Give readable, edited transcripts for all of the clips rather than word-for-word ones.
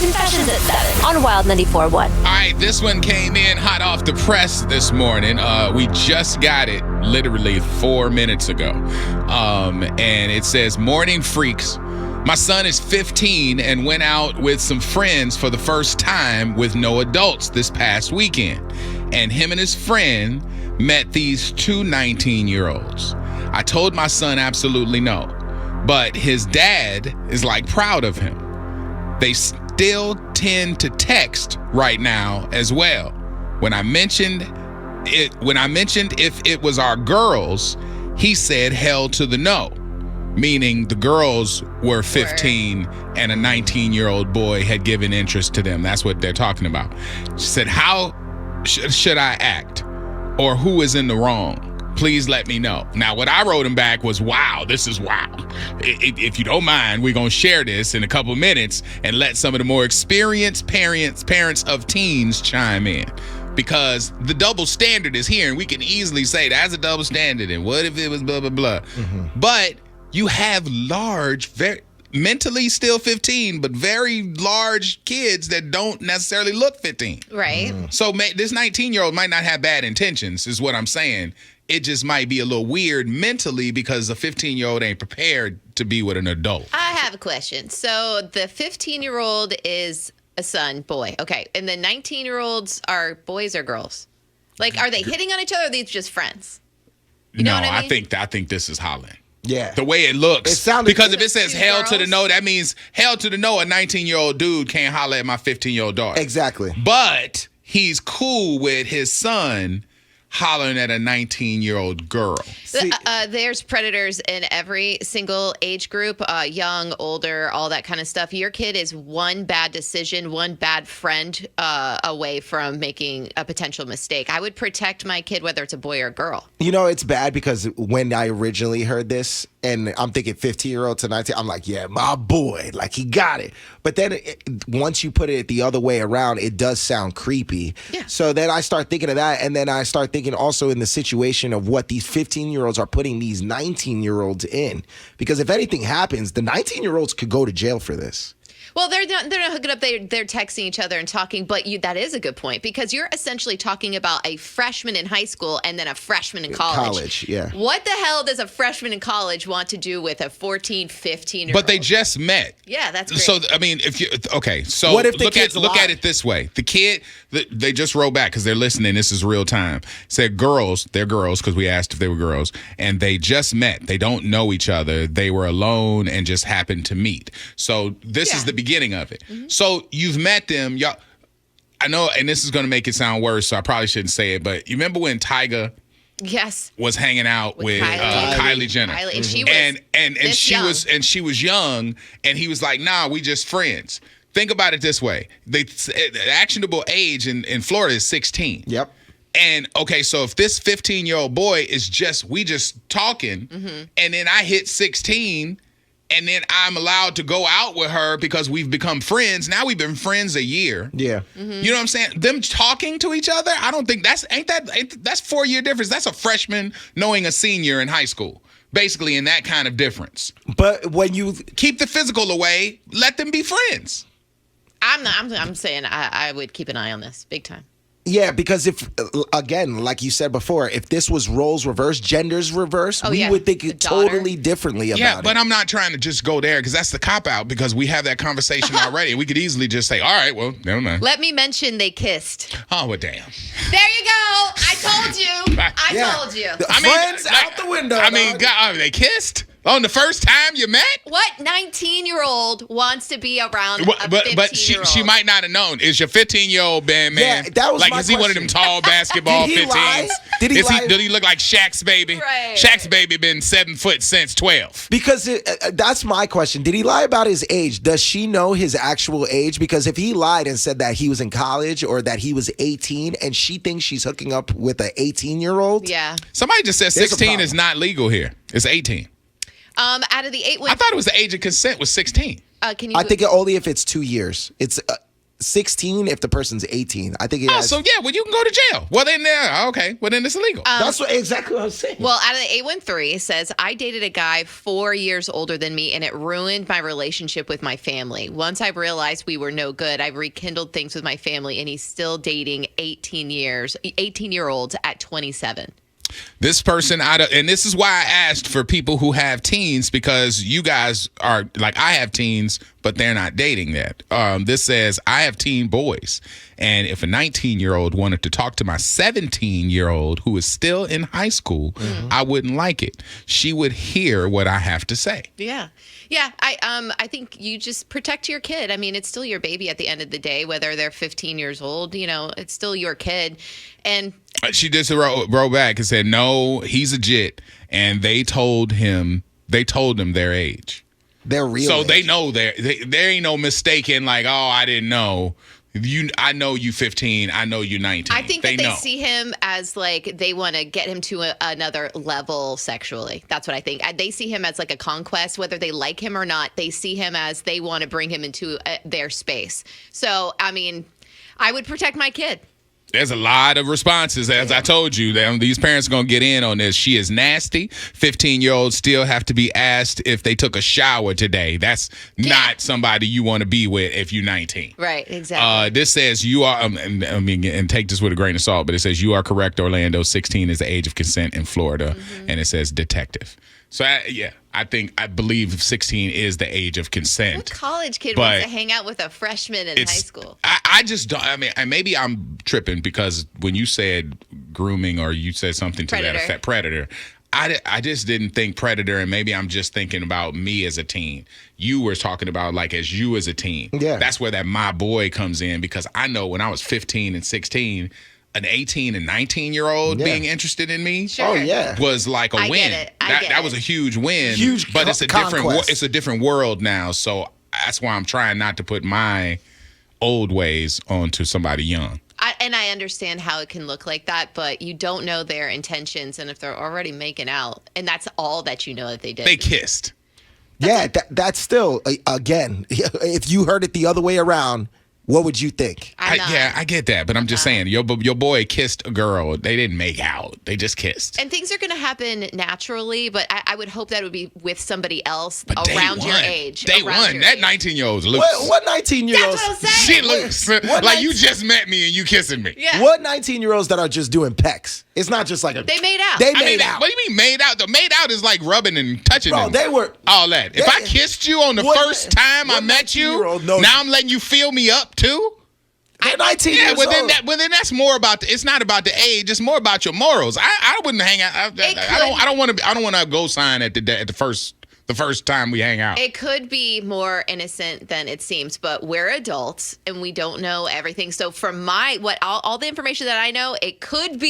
Confessions at 7 on Wild 94.1. All right, this one came in hot off the press this morning. We just got it literally 4 minutes ago. And it says, Morning Freaks. My son is 15 and went out with some friends for the first time with no adults this past weekend. And him and his friend met these two 19-year-olds. I told my son absolutely no. But his dad is like proud of him. They still tend to text right now as well. When I mentioned if it was our girls, he said hell to the no, meaning the girls were 15 and a 19-year-old boy had given interest to them. That's what they're talking about. She said, how should I act? Or who is in the wrong? Please let me know. Now, what I wrote him back was, wow, this is wow. If you don't mind, we're going to share this in a couple minutes and let some of the more experienced parents of teens chime in. Because the double standard is here, and we can easily say that's a double standard, and what if it was blah, blah, blah. Mm-hmm. But you have very mentally still 15, but very large kids that don't necessarily look 15. Right. Mm-hmm. So this 19-year-old might not have bad intentions, is what I'm saying. It just might be a little weird mentally because a 15-year-old ain't prepared to be with an adult. I have a question. So the 15-year-old is a son, boy. Okay. And the 19-year-olds are boys or girls? Like, are they hitting on each other or are they just friends? You know what I mean? I think this is Holland. Yeah. The way it looks. It sounded because if it says hell girls? to the no, that means hell to the no, a 19-year-old dude can't holler at my 15-year-old daughter. Exactly. But he's cool with his son hollering at a 19-year-old girl. There's predators in every single age group, young, older, all that kind of stuff. Your kid is one bad decision, one bad friend away from making a potential mistake. I would protect my kid, whether it's a boy or a girl. You know, it's bad because when I originally heard this, and I'm thinking 15-year-old to 19, I'm like, yeah, my boy, like he got it. But then once you put it the other way around, it does sound creepy. Yeah. So then I start thinking of that, and then I start thinking also in the situation of what these 15-year-olds are putting these 19-year-olds in. Because if anything happens, the 19-year-olds could go to jail for this. Well, they're not hooking up. They're texting each other and talking. But that is a good point because you're essentially talking about a freshman in high school and then a freshman in college. Yeah. What the hell does a freshman in college want to do with a 14, 15-year-old? But they just met. Yeah, that's great. So, I mean, so what if the look kids at it this way. The kid, they just wrote back because they're listening. This is real time. Said girls, they're girls because we asked if they were girls. And they just met. They don't know each other. They were alone and just happened to meet. So this is the beginning of it. Mm-hmm. So you've met them. Y'all, I know, and this is going to make it sound worse, so I probably shouldn't say it, but you remember when Tyga was hanging out with Kylie Jenner. Kylie, and she was and she was young, and he was like, nah, we just friends. Think about it this way. The actionable age in Florida is 16. Yep. And okay, so if this 15-year-old boy is we just talking, and then I hit 16, and then I'm allowed to go out with her because we've become friends. Now we've been friends a year. Yeah. Mm-hmm. You know what I'm saying? Them talking to each other, I don't think that's 4-year difference. That's a freshman knowing a senior in high school. Basically in that kind of difference. But when you keep the physical away, let them be friends. I'm saying I would keep an eye on this big time. Yeah, because if, again, like you said before, if this was roles reversed, genders reversed, we would think totally differently about it. Yeah, but I'm not trying to just go there because that's the cop-out because we have that conversation already. We could easily just say, all right, well, never mind. Let me mention they kissed. Oh, well, damn. There you go. I told you. I told you. Friends out the window. I mean, God, they kissed? On the first time you met? What 19-year-old wants to be around a 15-year-old? But she might not have known. Is your 15-year-old man? Yeah, that was like, my is he one of them tall basketball 15s? Did he lie? Did he look like Shaq's baby? Right. Shaq's baby been 7 foot since 12. Because that's my question. Did he lie about his age? Does she know his actual age? Because if he lied and said that he was in college or that he was 18 and she thinks she's hooking up with an 18-year-old. Yeah. Somebody just said 16 is not legal here. It's 18. Out of the 8 I thought it was the age of consent was 16. Can you? I think only if it's 2 years. It's 16 if the person's 18. I think it Oh, has, so yeah, well, you can go to jail. Well, then, okay. Well, then it's illegal. that's exactly what I'm saying. Well, out of the 813 says, I dated a guy 4 years older than me, and it ruined my relationship with my family. Once I realized we were no good, I rekindled things with my family, and he's still dating 18-year-olds at 27. This person, and this is why I asked for people who have teens, because you guys are like, I have teens, but they're not dating yet. This says, I have teen boys. And if a 19-year-old wanted to talk to my 17-year-old who is still in high school, I wouldn't like it. She would hear what I have to say. Yeah. Yeah, I think you just protect your kid. I mean, it's still your baby at the end of the day, whether they're 15 years old, it's still your kid. And she just wrote back and said, no, he's a jit. And they told him their age. They're real. So age. they know there ain't no mistaking like, oh, I didn't know. I know you 15. I know you 19. I think that they see him as like they want to get him to another level sexually. That's what I think. They see him as like a conquest, whether they like him or not. They see him as they want to bring him into their space. So, I mean, I would protect my kid. There's a lot of responses. As I told you, these parents are going to get in on this. She is nasty. 15-year-olds still have to be asked if they took a shower today. That's not somebody you want to be with if you're 19. Right, exactly. This says you are, and take this with a grain of salt, but it says you are correct, Orlando. 16 is the age of consent in Florida. And it says detective. So, I believe 16 is the age of consent. What college kid wants to hang out with a freshman in high school? I just don't. I mean, maybe I'm tripping because when you said grooming or you said something to that effect, predator, I just didn't think predator, and maybe I'm just thinking about me as a teen. You were talking about like as you as a teen. Yeah. That's where that my boy comes in, because I know when I was 15 and 16, an 18 and 19-year-old being interested in me was like a win. Get it. That was a huge win. But it's a different world now. So that's why I'm trying not to put my old ways onto somebody young. I understand how it can look like that, but you don't know their intentions, and if they're already making out, and that's all that you know that they did. They kissed. That's still, again, if you heard it the other way around, what would you think? I get that, but I'm just saying, your boy kissed a girl. They didn't make out. They just kissed. And things are going to happen naturally, but I would hope that it would be with somebody else around your age. Day one. That 19-year-old's loose. What 19-year-olds? That's what I'm saying. She loose. Like you just met me and you kissing me. Yeah. What 19-year-olds that are just doing pecs? It's not just like They made out. They made out. What do you mean made out? The made out is like rubbing and touching them. They were all that. If I kissed you on the first time I met you, now I'm letting you feel me up too? They're 19 years old. Then that's more about it's not about the age. It's more about your morals. I wouldn't hang out. I don't want to go sign at the first time we hang out. It could be more innocent than it seems, but we're adults and we don't know everything. So from all the information that I know, it could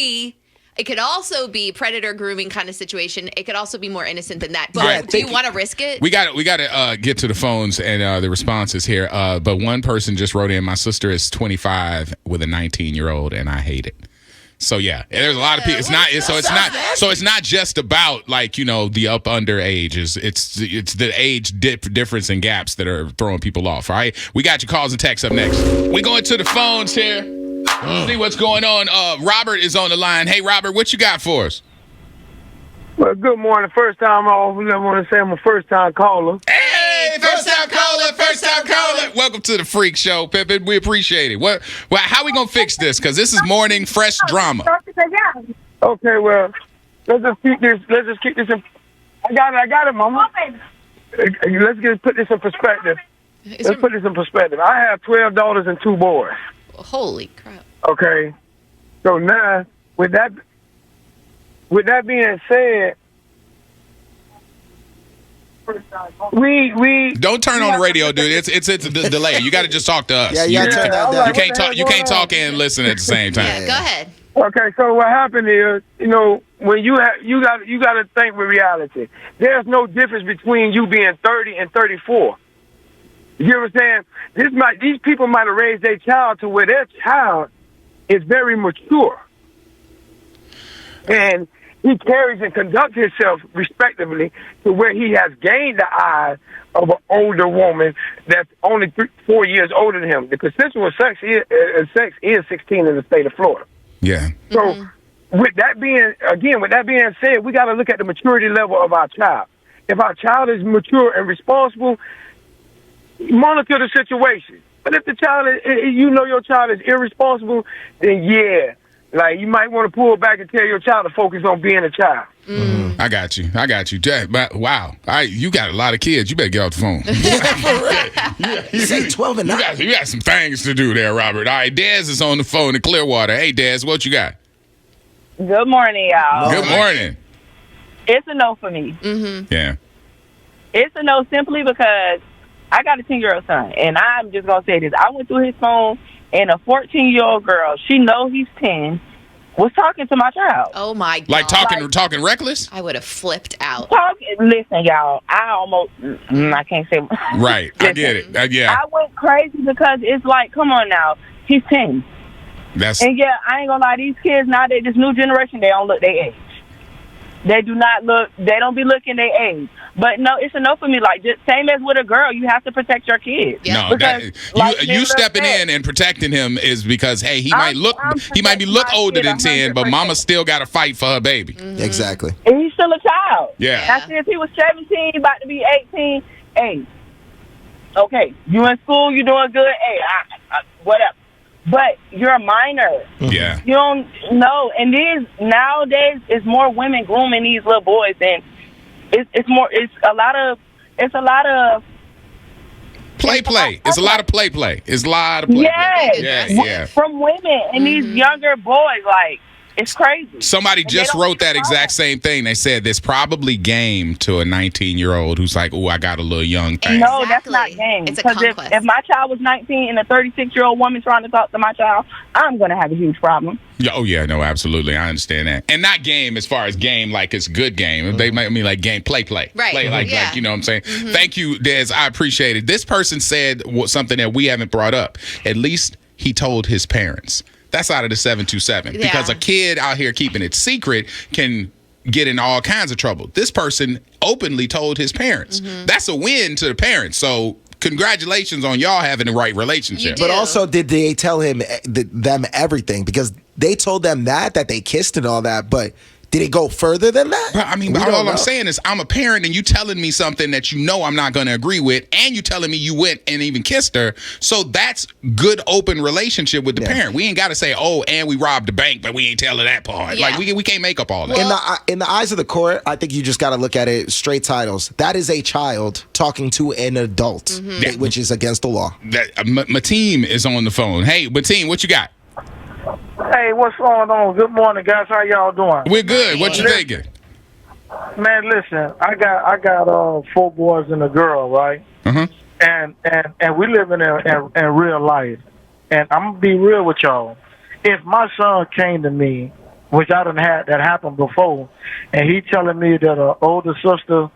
also be predator grooming kind of situation. It could also be more innocent than that. But do you want to risk it? We got to get to the phones and the responses here. But one person just wrote in, my sister is 25 with a 19-year-old and I hate it. So yeah, there's a lot of people. It's not just about like, the up under age. It's the age difference and gaps that are throwing people off. All right, we got your calls and texts up next. We going to the phones here. See what's going on. Robert is on the line. Hey, Robert, what you got for us? Well, good morning. First time off. I want to say I'm a first-time caller. Hey, first-time caller. Welcome to the Freak Show, Pippin. We appreciate it. How we gonna fix this? Because this is morning fresh drama. Okay, well, let's just keep this in. I got it, Mama. Let's put this in perspective. I have 12 daughters and 2 boys. Holy crap. Okay. So now, with that being said, we don't turn on the radio, dude. It's a delay. You got to just talk to us. Yeah, you got to turn that down. You can't talk and listen at the same time. Yeah, go ahead. Okay, so what happened is, when you got to think with reality. There's no difference between you being 30 and 34. You know what I'm saying? These people might have raised their child to where their child is very mature. And he carries and conducts himself respectively to where he has gained the eyes of an older woman that's only 4 years older than him. The consensual sex is 16 in the state of Florida. Yeah. So with that being said, we got to look at the maturity level of our child. If our child is mature and responsible, monitor the situation. But if the child your child is irresponsible, then yeah, like you might want to pull back and tell your child to focus on being a child. I got you. But wow, you got a lot of kids. You better get off the phone. You say 12 and 9. You got some things to do there, Robert. All right, Dez is on the phone in Clearwater. Hey, Dez, what you got? Good morning, y'all. Good morning. It's a no for me. Yeah. It's a no simply because I got a 10-year-old son, and I'm just going to say this. I went through his phone, and a 14-year-old girl, she knows he's 10, was talking to my child. Oh, my God. Like talking reckless? I would have flipped out. Listen, y'all, I almost, I can't say. Right. I get it. Yeah. I went crazy because it's like, come on now, he's 10. And yeah, I ain't going to lie, these kids nowadays, this new generation, they don't look their age. They do not look, they don't be looking their age. But no, it's a no for me. Like, just same as with a girl, you have to protect your kids. Yeah. No, because, you stepping in and protecting him is because, hey, he might look older than 10, but mama still got to fight for her baby. Exactly. And he's still a child. Yeah. I said if he was 17, about to be 18, hey, okay, you in school, you doing good, hey, whatever. But you're a minor. Yeah. You don't know. And nowadays, it's more women grooming these little boys, and it's a lot of play. It's a lot of play. Yes. From women and these younger boys, like, it's crazy. Somebody just wrote that exact same thing. They said there's probably game to a 19-year-old who's like, "Oh, I got a little young thing." No, that's not game. It's a because conquest. if my child was 19 and a 36-year-old woman trying to talk to my child, I'm going to have a huge problem. Yeah, oh yeah, no, absolutely, I understand that. And not game as far as game like it's good game. They might mean like game play. Right. Play like you know what I'm saying. Thank you, Des. I appreciate it. This person said something that we haven't brought up. At least he told his parents. That's out of the 727 because a kid out here keeping it secret can get in all kinds of trouble. This person openly told his parents. That's a win to the parents. So congratulations on y'all having the right relationship. But also, did they tell them everything? Because they told them that they kissed and all that, but did it go further than that? But, I mean, all I'm saying is I'm a parent and you telling me something that you know I'm not going to agree with, and you telling me you went and even kissed her. So that's good open relationship with the parent. We ain't got to say, oh, and we robbed the bank, but we ain't telling that part. Yeah. Like we can't make up all that. In the eyes of the court, I think you just got to look at it straight titles. That is a child talking to an adult, which is against the law. Mateen is on the phone. Hey, Mateen, what you got? Hey, what's going on? Good morning, guys. How y'all doing? We're good. What you thinking? Man, listen, I got 4 boys and a girl, right? And we living in real life. And I'm gonna be real with y'all. If my son came to me, which I done had that happen before, and he telling me that an older sister,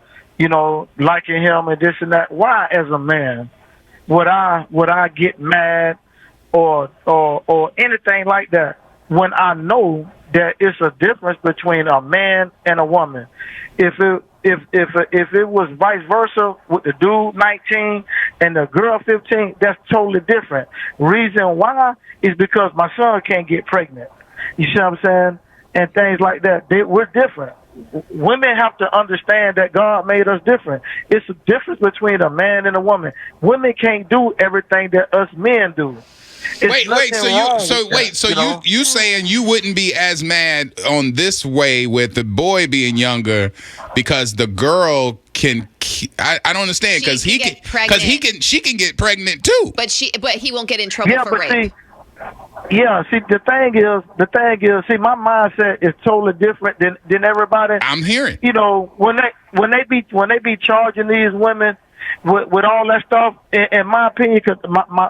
liking him and this and that, why as a man would I get mad or anything like that when I know that it's a difference between a man and a woman? If it was vice versa with the dude 19 and the girl 15, that's totally different. Reason why is because my son can't get pregnant. You see what I'm saying? And things like that. We're different. Women have to understand that God made us different. It's a difference between a man and a woman. Women can't do everything that us men do. You saying you wouldn't be as mad on this way with the boy being younger because the girl can? I don't understand because she can get pregnant too. But he won't get in trouble for rape. The thing is, my mindset is totally different than everybody. I'm hearing. When they be charging these women with all that stuff, in my opinion, because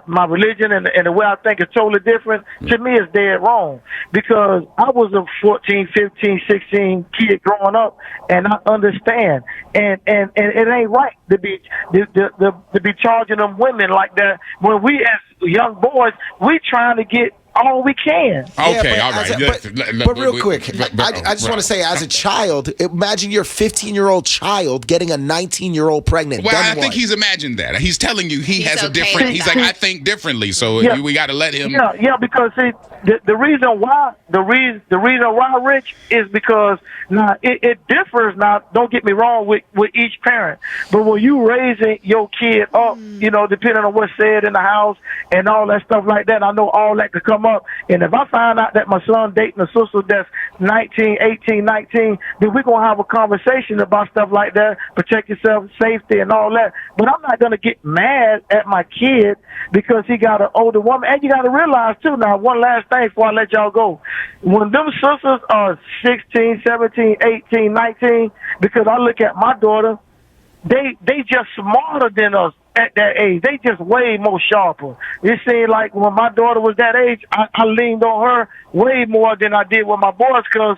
my religion and the way I think is totally different, to me it's dead wrong. Because I was a 14, 15, 16 kid growing up, and I understand. And it ain't right to be charging them women like that when we as young boys, we trying to get all we can. Okay, Yeah, all right. But real quick, I just want to say, as a child, imagine your 15-year-old child getting a 19-year-old pregnant. Well, Then I think what? he's imagined that. He's telling you he has a okay different. with He's that. like, I think differently, so Yeah. we got to let him. Yeah, because see, the reason why Rich is because now it differs. Now, don't get me wrong with each parent, but when you raising your kid up, depending on what's said in the house and all that stuff like that, I know all that could come up. And if I find out that my son dating a sister that's 19, 18, 19, then we're gonna have a conversation about stuff like that, protect yourself, safety, and all that. But I'm not gonna get mad at my kid because he got an older woman. And you got to realize too. Now, one last thing before I let y'all go. When them sisters are 16, 17, 18, 19, because I look at my daughter, they just smarter than us at that age. They just way more sharper. It seemed like when my daughter was that age, I leaned on her way more than I did with my boys because,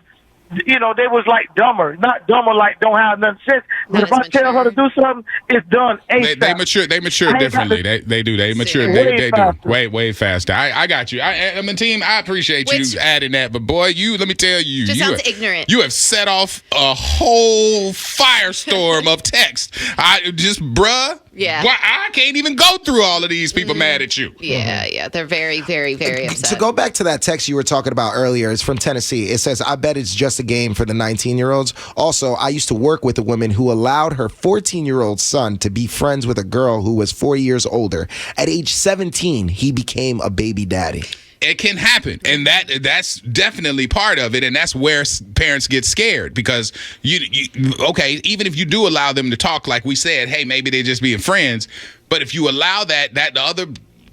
they was like dumber. Not dumber like don't have none sense. But if I tell her to do something, it's done ASAP. They mature differently. They do. They mature. They do. Way faster. I got you. I'm a team. I appreciate you adding that. But boy, let me tell you. Just sounds ignorant. You have set off a whole firestorm of text. Bruh. Yeah. Boy, I can't even go through all of these people mad at you. Yeah. They're very, very, very upset. To go back to that text you were talking about earlier, it's from Tennessee. It says, I bet it's just a game for the 19-year-olds. Also, I used to work with a woman who allowed her 14-year-old son to be friends with a girl who was 4 years older. At age 17, he became a baby daddy. It can happen, and that's definitely part of it, and that's where parents get scared because even if you do allow them to talk, like we said, hey, maybe they're just being friends, but if you allow that the other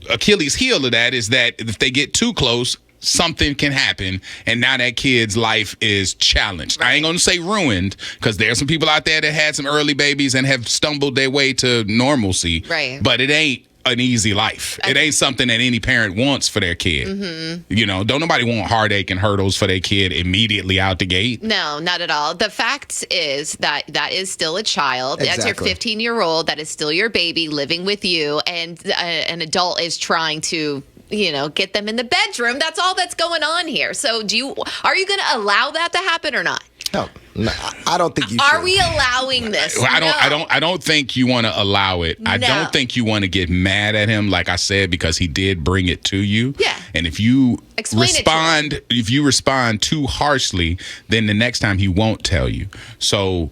Achilles heel of that is that if they get too close, something can happen, and now that kid's life is challenged. Right. I ain't gonna say ruined, because there's some people out there that had some early babies and have stumbled their way to normalcy, right? But it ain't an easy life. It ain't something that any parent wants for their kid. Mm-hmm. Don't nobody want heartache and hurdles for their kid immediately out the gate. No, not at all. The fact is that is still a child. Exactly. That's your 15-year-old. That is still your baby living with you, and an adult is trying to get them in the bedroom. That's all that's going on here. So are you going to allow that to happen or not? No, I don't think you should. Are we allowing this? I don't think you want to allow it. I don't think you want to get mad at him, like I said, because he did bring it to you. Yeah. And if you respond too harshly, then the next time he won't tell you. So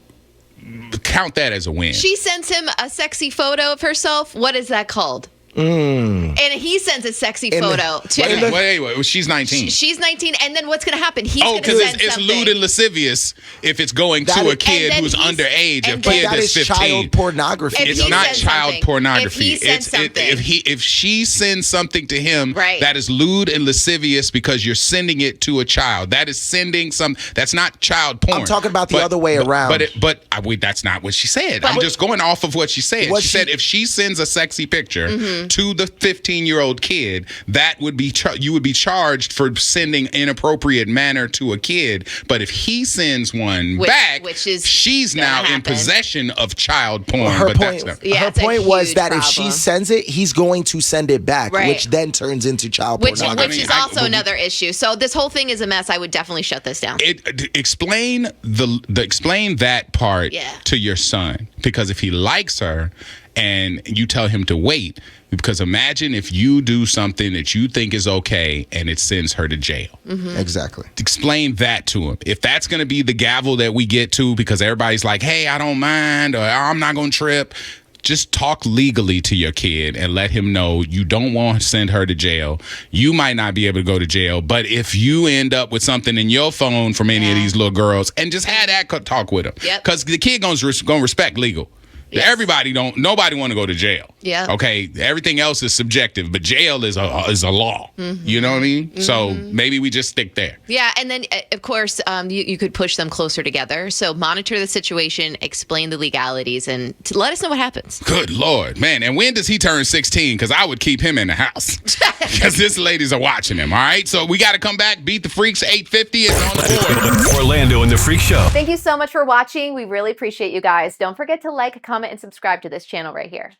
count that as a win. She sends him a sexy photo of herself. What is that called? And he sends a sexy photo to him. Wait, she's 19. She's 19, and then what's going to happen? He's going to send it's something. lewd and lascivious if it's going to a kid who's underage. A kid that's 15. Child pornography. It's not child pornography. If he sends something. If she sends something to him, right, that is lewd and lascivious because you're sending it to a child. That is sending that's not child porn. I'm talking about the other way around. But that's not what she said. I'm just going off of what she said. She said if she sends a sexy picture to the 15-year-old kid, that would be you would be charged for sending inappropriate manner to a kid. But if he sends one back, she's now in possession of child porn. Her point was that if she sends it, he's going to send it back, which then turns into child pornography. Which is also another issue. So this whole thing is a mess. I would definitely shut this down. Explain explain that part to your son, because if he likes her and you tell him to wait, because imagine if you do something that you think is okay and it sends her to jail. Mm-hmm. Exactly. Explain that to him. If that's going to be the gavel that we get to because everybody's like, hey, I don't mind, or I'm not going to trip, just talk legally to your kid and let him know you don't want to send her to jail. You might not be able to go to jail, but if you end up with something in your phone from any of these little girls, and just have that talk with him. Because the kid going to respect legal. Yes. Nobody want to go to jail. Yeah. Okay. Everything else is subjective, but jail is a law. Mm-hmm. You know what I mean? Mm-hmm. So maybe we just stick there. Yeah. And then, of course, you could push them closer together. So monitor the situation, explain the legalities, and let us know what happens. Good Lord, man. And when does he turn 16? Because I would keep him in the house. Because this ladies are watching him. All right. So we got to come back. Beat the Freaks 850 is on the board. Orlando and the Freak Show. Thank you so much for watching. We really appreciate you guys. Don't forget to like, comment, and subscribe to this channel right here.